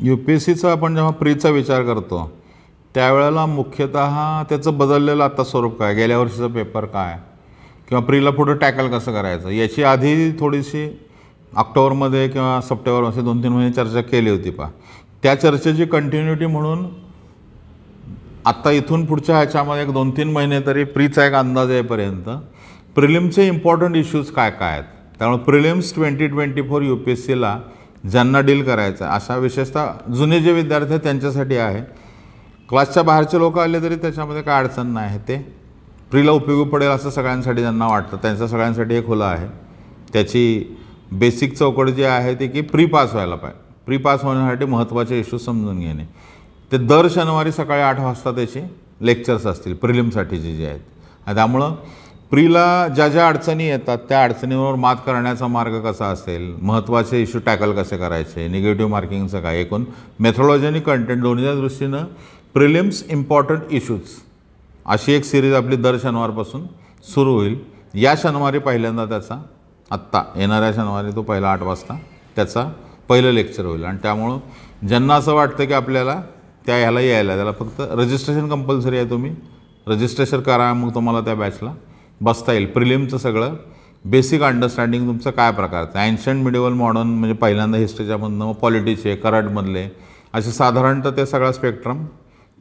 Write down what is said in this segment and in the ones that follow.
UPSCचा आपण जेव्हा प्रीचा विचार करतो त्यावेळेला मुख्यतः त्याचं बदललेलं आता स्वरूप काय, गेल्या वर्षीचा पेपर काय, किंवा प्रीला पुढे टॅकल कसं करायचं याची आधी थोडीशी ऑक्टोबरमध्ये किंवा सप्टेंबरमध्ये 2-3 महिने चर्चा केली होती त्या चर्चेची कंटिन्युटी म्हणून आत्ता इथून पुढच्या ह्याच्यामध्ये एक 2-3 महिने तरी प्रीचा एक अंदाज येईपर्यंत प्रिलिम्सचे इम्पॉर्टंट इश्यूज काय काय आहेत. त्यामुळे प्रिलिम्स 2024 UPSCला ज्यांना डील करायचं आहे अशा विशेषतः जुने जे विद्यार्थी आहेत त्यांच्यासाठी आहे. क्लासच्या बाहेरचे लोक आले तरी त्याच्यामध्ये काय अडचण नाही आहे. ते प्रीला उपयोगी पडेल असं सगळ्यांसाठी ज्यांना वाटतं त्यांच्या सगळ्यांसाठी हे खुलं आहे. त्याची बेसिक चौकट जी आहे ती की प्री पास व्हायला पाहिजे. प्री पास होण्यासाठी महत्त्वाचे इश्यूज समजून घेणे. ते दर शनिवारी सकाळी 8 वाजता त्याचे लेक्चर्स असतील प्रिलिमसाठीचे जे आहेत. त्यामुळं प्रीला ज्या ज्या अडचणी येतात त्या अडचणींवर मात करण्याचा मार्ग कसा असेल, महत्त्वाचे इश्यू टॅकल कसे करायचे, निगेटिव्ह मार्किंगचं काय, एकूण मेथोडॉलॉजी आणि कंटेंट दोन्हीच्या दृष्टीनं प्रिलिम्स इम्पॉर्टंट इश्यूज अशी एक सिरीज आपली दर शनिवारपासून सुरू होईल. या शनिवारी पहिल्यांदा त्याचा आत्ता येणाऱ्या शनिवारी तो पहिला 8 वाजता त्याचा पहिलं लेक्चर होईल. आणि त्यामुळं ज्यांना असं वाटतं की आपल्याला त्या ह्याला यायला त्याला फक्त रजिस्ट्रेशन कंपल्सरी आहे. तुम्ही रजिस्ट्रेशन करा मग तुम्हाला त्या बॅचला बसता येईल. प्रिलिमचं सगळं बेसिक अंडरस्टँडिंग तुमचं काय प्रकारचं ॲन्शंट मिडिवल मॉडर्न म्हणजे पहिल्यांदा हिस्ट्रीच्यामधनं मग पॉलिटिक्सचे करंटमधले असे साधारणतः ते सगळा स्पेक्ट्रम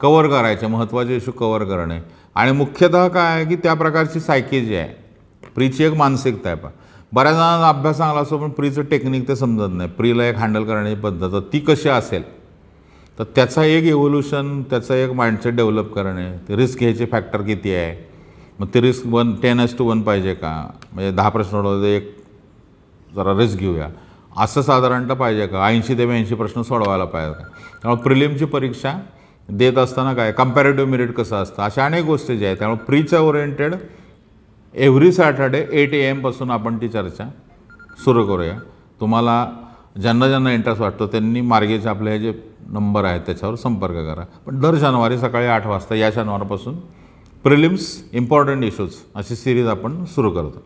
कवर करायचे, महत्त्वाचे इश्यू कवर करणे. आणि मुख्यतः काय आहे की त्या प्रकारची सायकी जी आहे प्रीची एक मानसिकता आहे. बऱ्याच जणांना अभ्यास चांगला असतो पण प्रीचं टेक्निक ते समजत नाही. प्रीला एक हँडल करण्याची पद्धत ती कशी असेल तर त्याचा एक इव्होल्युशन, त्याचा एक माइंडसेट डेव्हलप करणे. ते रिस्क घ्यायचे फॅक्टर किती आहे, मग ते रिस्क 10:1 पाहिजे का, म्हणजे 10 प्रश्न सोडवले एक जरा रिस्क घेऊया असं साधारणतः पाहिजे का, 80 ते 82 प्रश्न सोडवायला पाहिजे का. त्यामुळे प्रिलिमची परीक्षा देत असताना काय कंपॅरेटिव्ह मेरिट कसं असतं अशा अनेक गोष्टी ज्या आहेत. त्यामुळे प्रीच्या ओरिएंटेड एव्हरी सॅटर्डे 8 AM पासून आपण ती चर्चा सुरू करूया. तुम्हाला ज्यांना ज्यांना इंटरेस्ट वाटतो त्यांनी मार्गेचे आपले हे जे नंबर आहेत त्याच्यावर संपर्क करा. पण दर शनिवारी सकाळी 8 वाजता या शनिवारपासून प्रिलिम्स इम्पॉर्टंट इश्यूज अशी सिरीज आपण सुरू करतो.